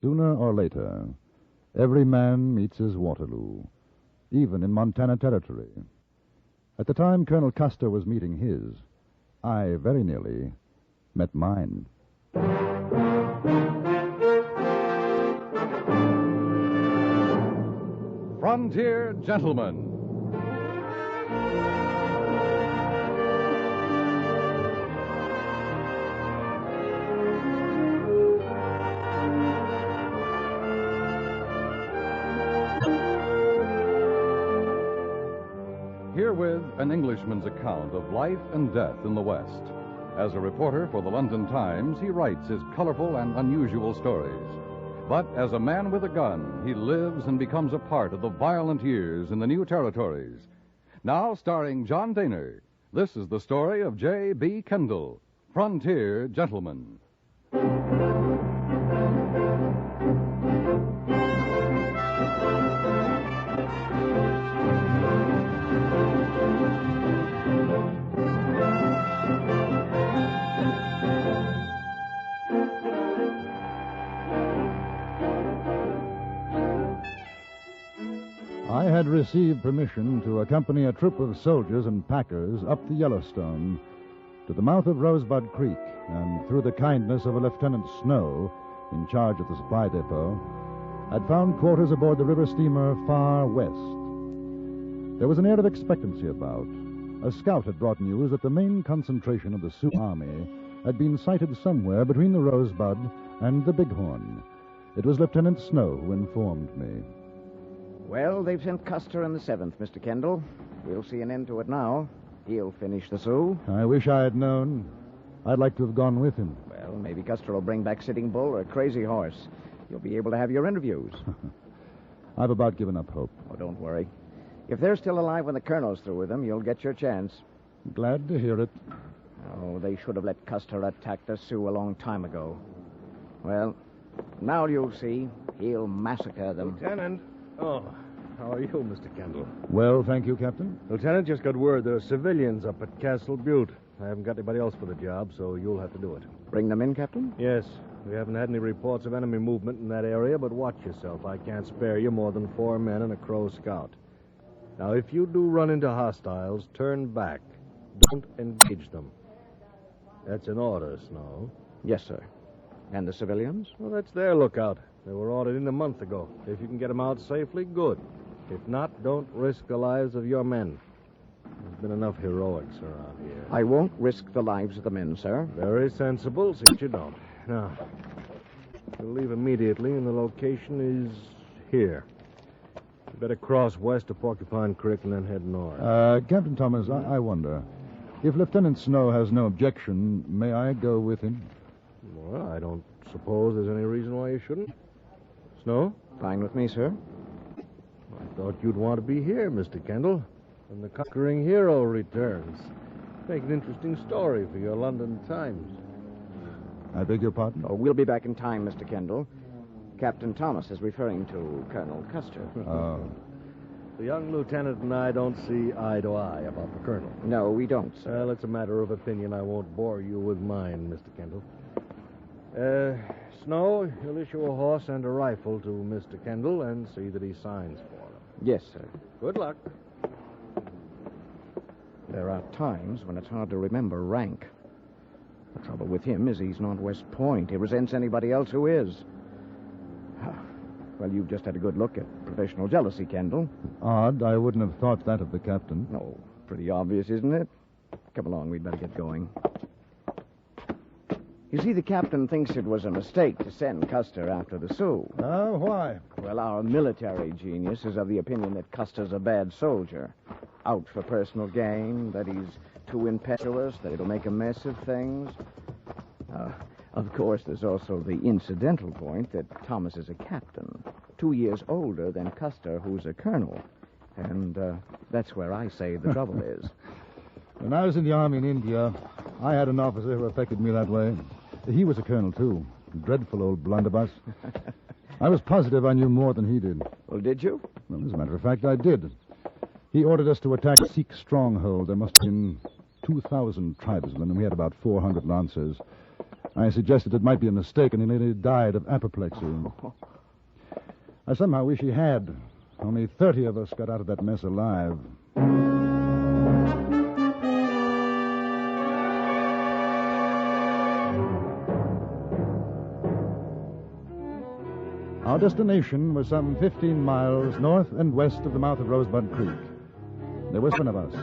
Sooner or later, every man meets his Waterloo, even in Montana Territory. At the time Colonel Custer was meeting his, I very nearly met mine. Frontier Gentlemen. Herewith an Englishman's account of life and death in the West. As a reporter for the London Times, he writes his colorful and unusual stories. But as a man with a gun, he lives and becomes a part of the violent years in the new territories. Now starring John Daner, this is the story of J.B. Kendall, Frontier Gentleman. I had received permission to accompany a troop of soldiers and packers up the Yellowstone to the mouth of Rosebud Creek, and through the kindness of a Lieutenant Snow in charge of the supply depot, I'd found quarters aboard the river steamer Far West. There was an air of expectancy about. A scout had brought news that the main concentration of the Sioux Army had been sighted somewhere between the Rosebud and the Bighorn. It was Lieutenant Snow who informed me. Well, they've sent Custer in the 7th, Mr. Kendall. We'll see an end to it now. He'll finish the Sioux. I wish I had known. I'd like to have gone with him. Well, maybe Custer will bring back Sitting Bull or Crazy Horse. You'll be able to have your interviews. I've about given up hope. Oh, don't worry. If they're still alive when the colonel's through with them, you'll get your chance. Glad to hear it. Oh, they should have let Custer attack the Sioux a long time ago. Well, now you'll see. He'll massacre them. Lieutenant. Oh, how are you, Mr. Kendall? Well, thank you, Captain. Lieutenant, just got word there are civilians up at Castle Butte. I haven't got anybody else for the job, so you'll have to do it. Bring them in, Captain? Yes. We haven't had any reports of enemy movement in that area, but watch yourself. I can't spare you more than 4 men and a Crow scout. Now, if you do run into hostiles, turn back. Don't engage them. That's an order, Snow. Yes, sir. And the civilians? Well, that's their lookout. They were ordered in a month ago. If you can get them out safely, good. If not, don't risk the lives of your men. There's been enough heroics around here. I won't risk the lives of the men, sir. Very sensible, since you don't. Now, we'll leave immediately, and the location is here. You better cross west of Porcupine Creek and then head north. Captain Thomas, I wonder. If Lieutenant Snow has no objection, may I go with him? Well, I don't suppose there's any reason why you shouldn't. Snow? Fine with me, sir. I thought you'd want to be here, Mr. Kendall, when the conquering hero returns. Make an interesting story for your London Times. I beg your pardon? Oh, we'll be back in time, Mr. Kendall. Captain Thomas is referring to Colonel Custer. Oh. The young lieutenant and I don't see eye to eye about the colonel. No, we don't, sir. Well, it's a matter of opinion. I won't bore you with mine, Mr. Kendall. Snow, you'll issue a horse and a rifle to Mr. Kendall and see that he signs for them. Yes, sir. Good luck. There are times when it's hard to remember rank. The trouble with him is he's not West Point. He resents anybody else who is. Well, you've just had a good look at professional jealousy, Kendall. Odd. I wouldn't have thought that of the captain. Oh, pretty obvious, isn't it? Come along, we'd better get going. You see, the captain thinks it was a mistake to send Custer after the Sioux. Oh, why? Well, our military genius is of the opinion that Custer's a bad soldier. Out for personal gain, that he's too impetuous, that it'll make a mess of things. Of course, there's also the incidental point that Thomas is a captain, 2 years older than Custer, who's a colonel. And that's where I say the trouble is. When I was in the Army in India, I had an officer who affected me that way. He was a colonel, too. Dreadful old blunderbuss. I was positive I knew more than he did. Well, did you? Well, as a matter of fact, I did. He ordered us to attack Sikh stronghold. There must have been 2,000 tribesmen, and we had about 400 lancers. I suggested it might be a mistake, and he nearly died of apoplexy. I somehow wish he had. Only 30 of us got out of that mess alive. Our destination was some 15 miles north and west of the mouth of Rosebud Creek. There were 7 of us: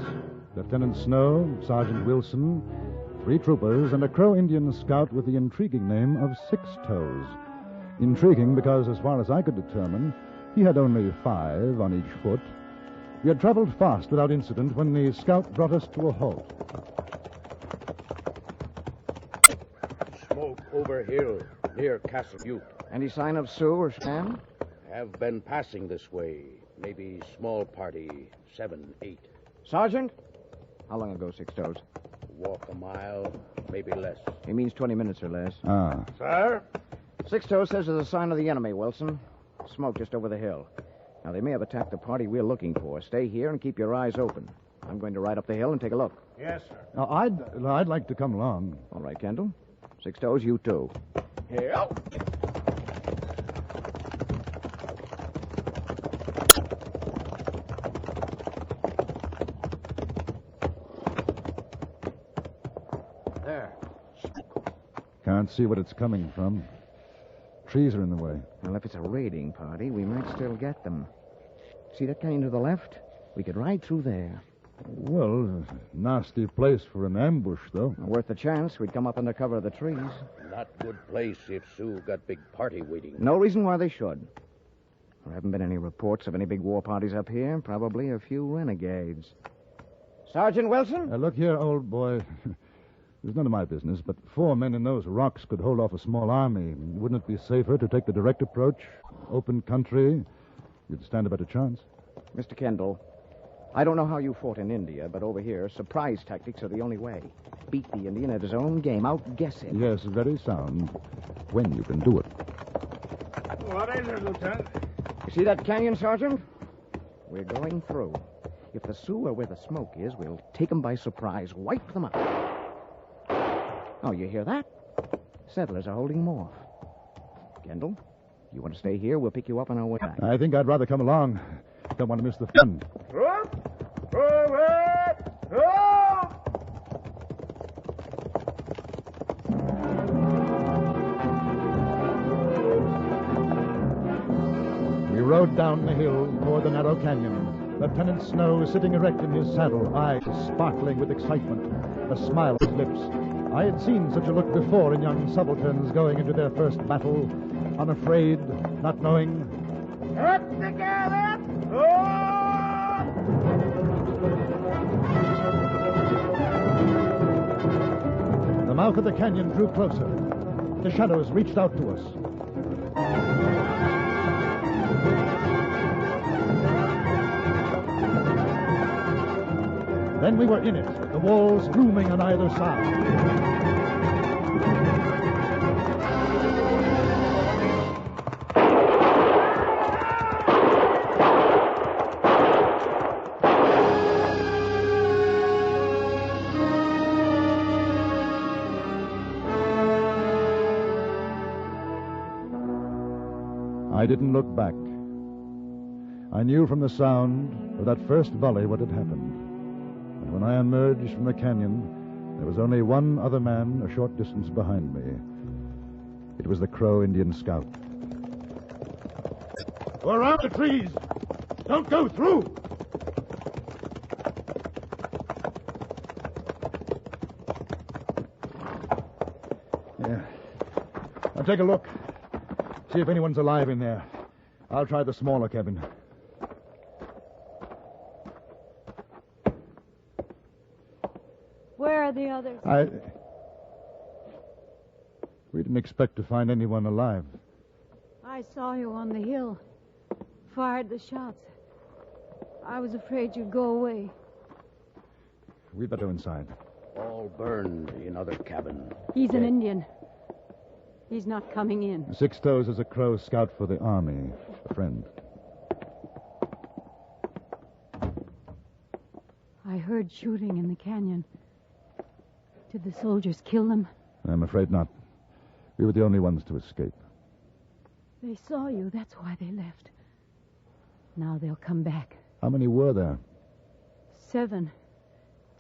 Lieutenant Snow, Sergeant Wilson, 3 troopers, and a Crow Indian scout with the intriguing name of Six Toes. Intriguing because, as far as I could determine, he had only 5 on each foot. We had traveled fast without incident when the scout brought us to a halt. Smoke over hill near Castle Butte. Any sign of Sioux or Stan? Have been passing this way. Maybe small party, 7, 8. Sergeant? How long ago, Six Toes? Walk a mile, maybe less. He means 20 minutes or less. Ah. Sir? Six Toes says there's a sign of the enemy, Wilson. Smoke just over the hill. Now, they may have attacked the party we're looking for. Stay here and keep your eyes open. I'm going to ride up the hill and take a look. Yes, sir. Now, I'd like to come along. All right, Kendall. Six Toes, you too. Here. There. Can't see what it's coming from. Trees are in the way. Well, if it's a raiding party, we might still get them. See that canyon to the left? We could ride through there. Well, nasty place for an ambush, though. Worth the chance. We'd come up under cover of the trees. Not good place if Sioux got big party waiting. No reason why they should. There haven't been any reports of any big war parties up here. Probably a few renegades. Sergeant Wilson? Look here, old boy. It's none of my business, but 4 men in those rocks could hold off a small army. Wouldn't it be safer to take the direct approach? Open country? You'd stand a better chance. Mr. Kendall, I don't know how you fought in India, but over here, surprise tactics are the only way. Beat the Indian at his own game. Outguess him. Yes, very sound. When you can do it. What is it, Lieutenant? You see that canyon, Sergeant? We're going through. If the Sioux are where the smoke is, we'll take them by surprise, wipe them out. Oh, you hear that? Settlers are holding them off. Kendall, you want to stay here? We'll pick you up on our way back. I think I'd rather come along. Don't want to miss the fun. We rode down the hill toward the narrow canyon. Lieutenant Snow sitting erect in his saddle, eyes sparkling with excitement, a smile on his lips. I had seen such a look before in young subalterns going into their first battle, unafraid, not knowing. Up together! The mouth of the canyon drew closer. The shadows reached out to us. Then we were in it, the walls looming on either side. I didn't look back. I knew from the sound of that first volley what had happened. And when I emerged from the canyon, there was only one other man a short distance behind me. It was the Crow Indian scout. Go around the trees! Don't go through! Yeah. Now take a look. See if anyone's alive in there. I'll try the smaller cabin. Where are the others? We didn't expect to find anyone alive. I saw you on the hill. Fired the shots. I was afraid you'd go away. We'd better go inside. All burned in other cabin. He's an Indian. He's not coming in. Six Toes is a Crow scout for the army. A friend. I heard shooting in the canyon. Did the soldiers kill them? I'm afraid not. We were the only ones to escape. They saw you. That's why they left. Now they'll come back. How many were there? 7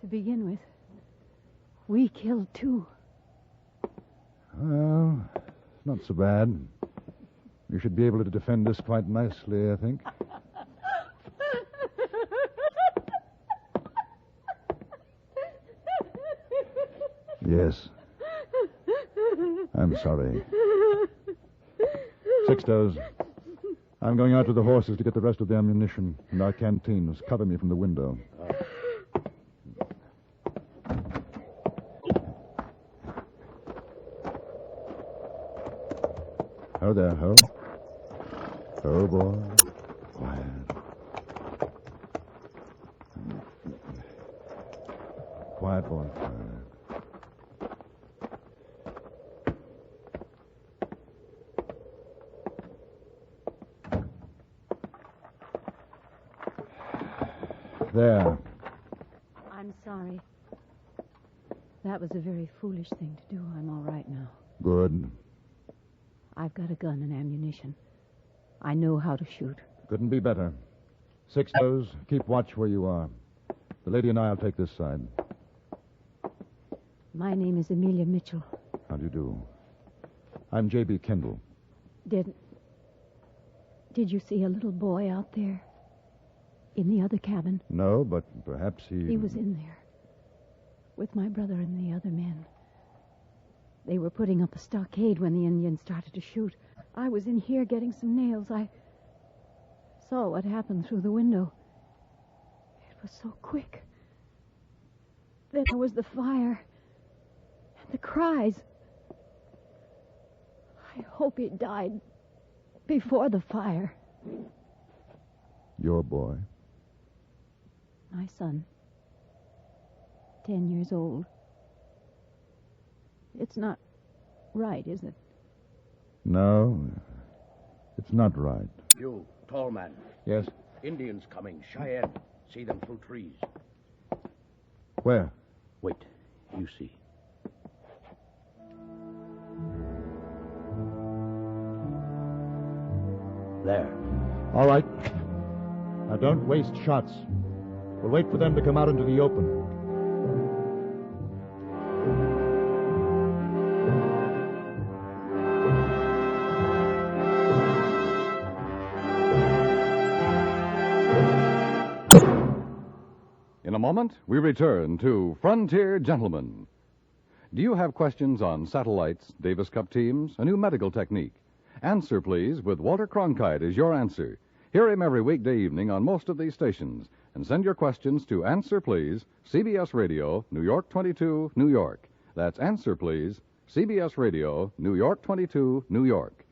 to begin with. We killed 2. Well, it's not so bad. We should be able to defend us quite nicely, I think. Yes. I'm sorry. Sixtos, I'm going out to the horses to get the rest of the ammunition and our canteens. Cover me from the window. Oh, there, Ho. Oh, boy. Quiet. Quiet, boy. Quiet. There. I'm sorry. That was a very foolish thing to do. I'm all right now. Good. I've got a gun and ammunition. I know how to shoot. Couldn't be better. Sixtos, keep watch where you are. The lady and I'll take this side. My name is Amelia Mitchell. How do you do? I'm J.B. Kendall. Did you see a little boy out there? In the other cabin? No, but perhaps he... He was in there. With my brother and the other men. They were putting up a stockade when the Indians started to shoot. I was in here getting some nails. I saw what happened through the window. It was so quick. Then there was the fire. And the cries. I hope he died before the fire. Your boy? My son. 10 years old. It's not right, is it? No, it's not right. You, tall man. Yes? Indians coming. Cheyenne. See them through trees. Where? Wait. You see. There. All right. Now, don't waste shots. We'll wait for them to come out into the open. In a moment, we return to Frontier Gentlemen. Do you have questions on satellites, Davis Cup teams, a new medical technique? Answer, please, with Walter Cronkite as your answer. Hear him every weekday evening on most of these stations. And send your questions to Answer, Please, CBS Radio, New York 22, New York. That's Answer, Please, CBS Radio, New York 22, New York.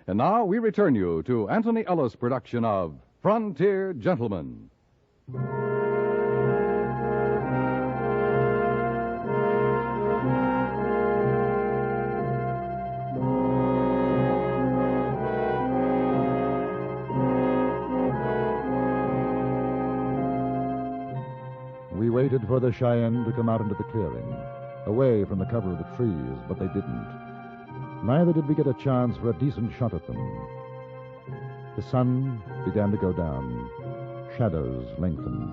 And now we return you to Anthony Ellis' production of Frontier Gentlemen. We waited for the Cheyenne to come out into the clearing, away from the cover of the trees, but they didn't. Neither did we get a chance for a decent shot at them. The sun began to go down. Shadows lengthened.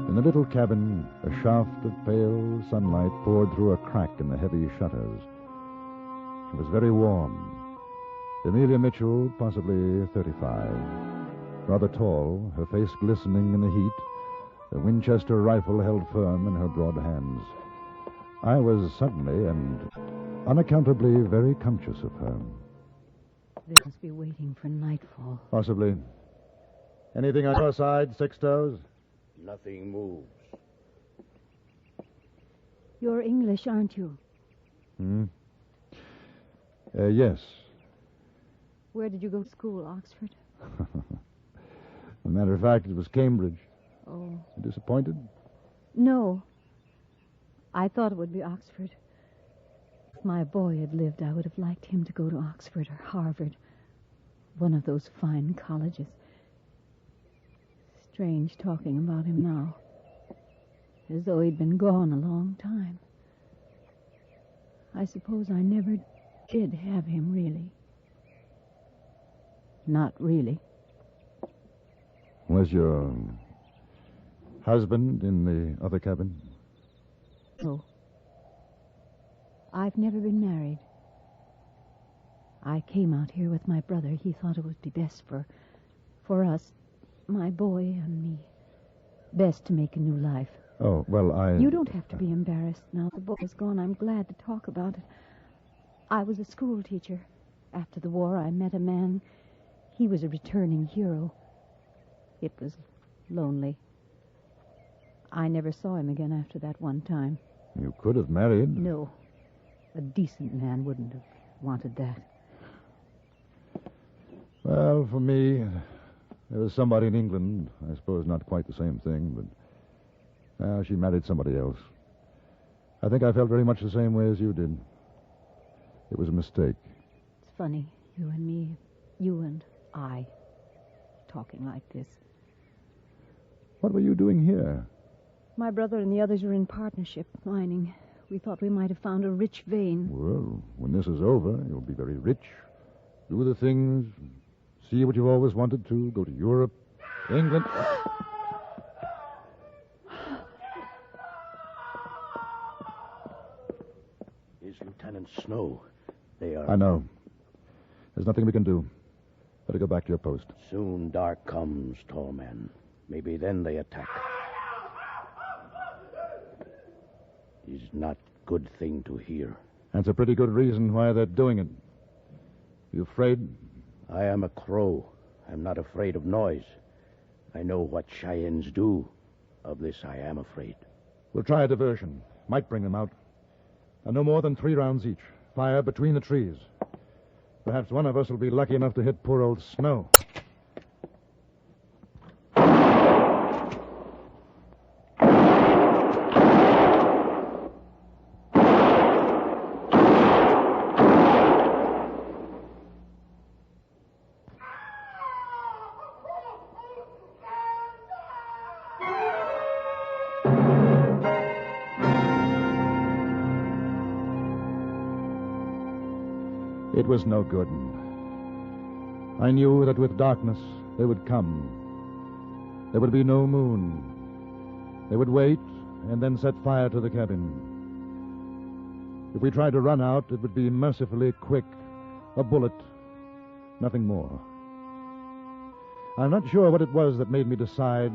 In the little cabin, a shaft of pale sunlight poured through a crack in the heavy shutters. It was very warm. Amelia Mitchell, possibly 35. Rather tall, her face glistening in the heat, the Winchester rifle held firm in her broad hands. I was suddenly and unaccountably very conscious of her. They must be waiting for nightfall. Possibly. Anything on your side, Sixtos? Nothing moves. You're English, aren't you? Yes. Where did you go to school, Oxford? As a matter of fact, it was Cambridge. Oh. Disappointed? No. I thought it would be Oxford. If my boy had lived, I would have liked him to go to Oxford or Harvard. One of those fine colleges. Strange talking about him now. As though he'd been gone a long time. I suppose I never did have him, really. Not really. Was your husband in the other cabin? No. I've never been married. I came out here with my brother. He thought it would be best for us, my boy and me. Best to make a new life. Oh, well, You don't have to be embarrassed now the boy's gone. I'm glad to talk about it. I was a school teacher. After the war, I met a man. He was a returning hero. It was lonely. I never saw him again after that one time. You could have married. No. A decent man wouldn't have wanted that. Well, for me, there was somebody in England. I suppose not quite the same thing, but she married somebody else. I think I felt very much the same way as you did. It was a mistake. It's funny, you and me, you and I, talking like this. What were you doing here? My brother and the others were in partnership, mining. We thought we might have found a rich vein. Well, when this is over, you'll be very rich. Do the things, see what you've always wanted to, go to Europe, England. Is Lieutenant Snow. They are... I know. There's nothing we can do. Better go back to your post. Soon dark comes, tall man. Maybe then they attack. Is not good thing to hear. That's a pretty good reason why they're doing it. You afraid? I am a crow. I'm not afraid of noise. I know what Cheyennes do. Of this I am afraid. We'll try a diversion. Might bring them out. And no more than 3 rounds each. Fire between the trees. Perhaps one of us will be lucky enough to hit poor old Snow. It was no good. I knew that with darkness they would come. There would be no moon. They would wait and then set fire to the cabin. If we tried to run out, it would be mercifully quick. A bullet, nothing more. I'm not sure what it was that made me decide,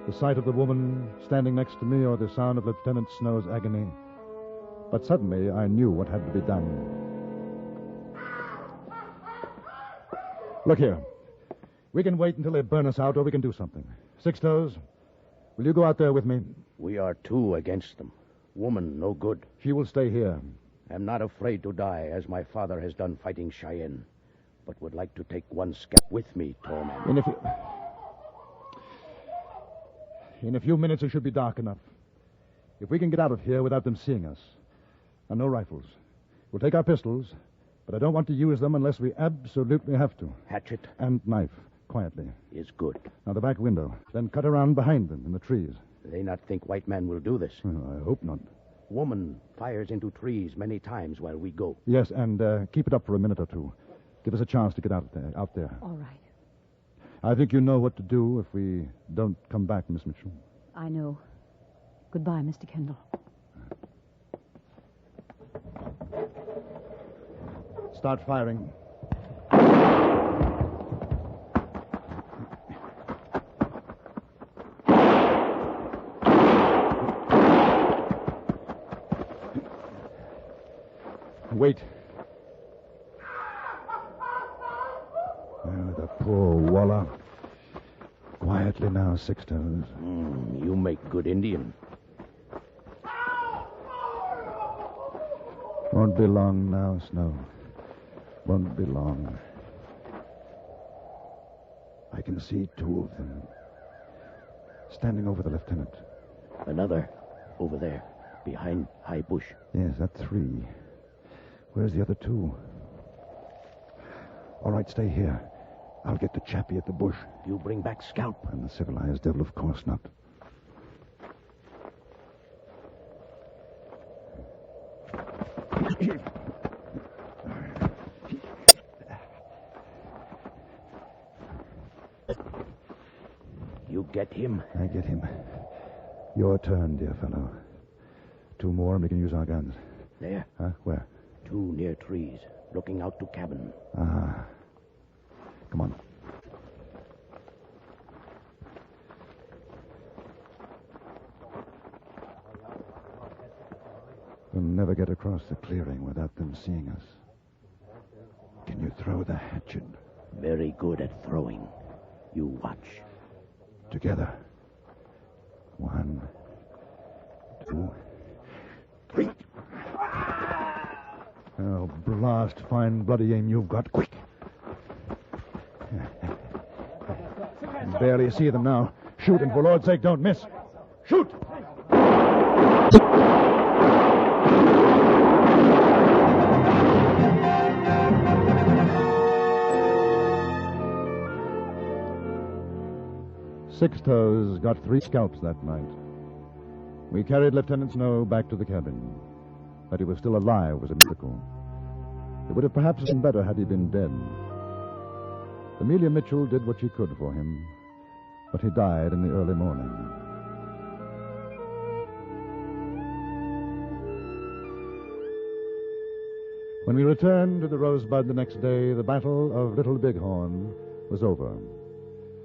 the sight of the woman standing next to me or the sound of Lieutenant Snow's agony. But suddenly I knew what had to be done. Look here. We can wait until they burn us out, or we can do something. Six-Toes, will you go out there with me? We are 2 against them. Woman, no good. She will stay here. I'm not afraid to die, as my father has done fighting Cheyenne, but would like to take one scalp with me, tall man. In a few minutes, it should be dark enough. If we can get out of here without them seeing us. And no rifles. We'll take our pistols, but I don't want to use them unless we absolutely have to. Hatchet? And knife, quietly. Is good. Now, the back window. Then cut around behind them in the trees. They not think white man will do this. Well, I hope not. Woman fires into trees many times while we go. Yes, and keep it up for a minute or two. Give us a chance to get out there. All right. I think you know what to do if we don't come back, Miss Mitchell. I know. Goodbye, Mr. Kendall. Start firing. Wait. The poor Walla. Quietly now, Six-Toes. You make good Indian. Won't be long now, Snow. Won't be long. I can see 2 of them. Standing over the lieutenant. Another over there, behind high bush. Yes, that's 3. Where's the other 2? All right, stay here. I'll get the chappie at the bush. You bring back scalp. And the civilized devil, of course not. You get him? I get him. Your turn, dear fellow. 2 more and we can use our guns. There. Huh? Where? 2 near trees, looking out to cabin. Ah. Come on. We'll never get across the clearing without them seeing us. Can you throw the hatchet? Very good at throwing. You watch. Together. 1, 2, 3. Oh, blast. Fine bloody aim you've got. Quick. Barely see them now. Shoot, and for Lord's sake, don't miss. Shoot! Six Toes got 3 scalps that night. We carried Lieutenant Snow back to the cabin. That he was still alive was a miracle. It would have perhaps been better had he been dead. Amelia Mitchell did what she could for him, but he died in the early morning. When we returned to the Rosebud the next day, the Battle of Little Bighorn was over.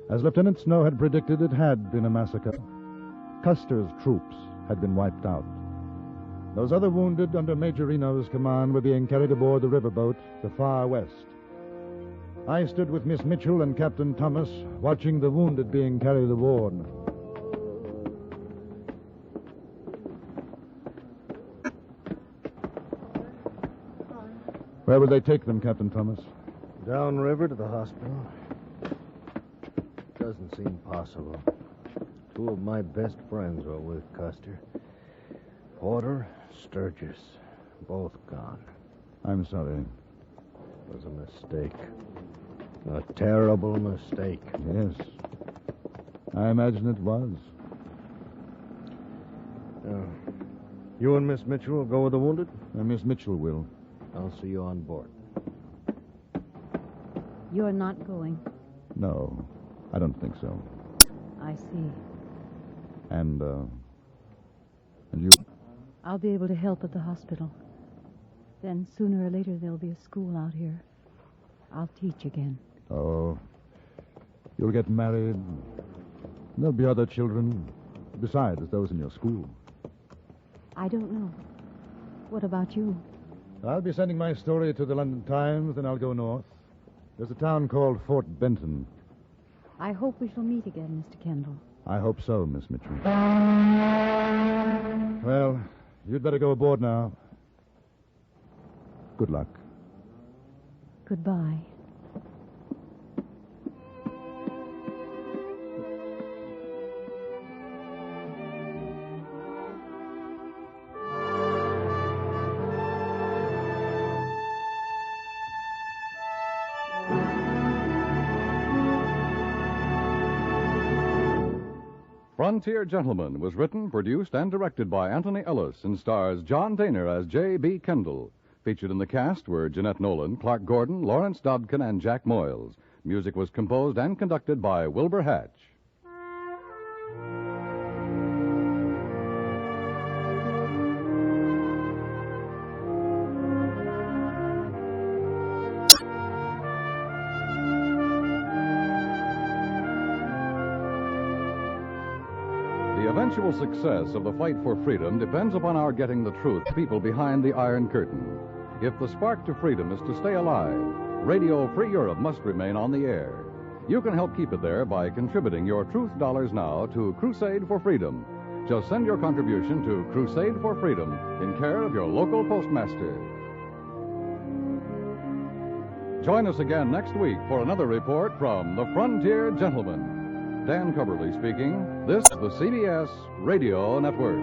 As Lieutenant Snow had predicted, it had been a massacre. Custer's troops had been wiped out. Those other wounded under Major Reno's command were being carried aboard the riverboat, the Far West. I stood with Miss Mitchell and Captain Thomas, watching the wounded being carried aboard. Where would they take them, Captain Thomas? Downriver to the hospital. Doesn't seem possible. 2 of my best friends were with Custer. Porter, Sturgis, both gone. I'm sorry. It was a mistake. A terrible mistake. Yes. I imagine it was. You and Miss Mitchell will go with the wounded? Miss Mitchell will. I'll see you on board. You're not going. No, I don't think so. I see. And you? I'll be able to help at the hospital. Then sooner or later there'll be a school out here. I'll teach again. Oh, you'll get married. There'll be other children, besides those in your school. I don't know. What about you? I'll be sending my story to the London Times, then I'll go north. There's a town called Fort Benton. I hope we shall meet again, Mr. Kendall. I hope so, Miss Mitchell. Well, you'd better go aboard now. Good luck. Goodbye. Frontier Gentleman was written, produced, and directed by Anthony Ellis and stars John Daner as J.B. Kendall. Featured in the cast were Jeanette Nolan, Clark Gordon, Lawrence Dobkin, and Jack Moyles. Music was composed and conducted by Wilbur Hatch. The eventual success of the fight for freedom depends upon our getting the truth to people behind the Iron Curtain. If the spark to freedom is to stay alive, Radio Free Europe must remain on the air. You can help keep it there by contributing your truth dollars now to Crusade for Freedom. Just send your contribution to Crusade for Freedom in care of your local postmaster. Join us again next week for another report from the Frontier Gentleman. Dan Coverly speaking. This is the CBS Radio Network.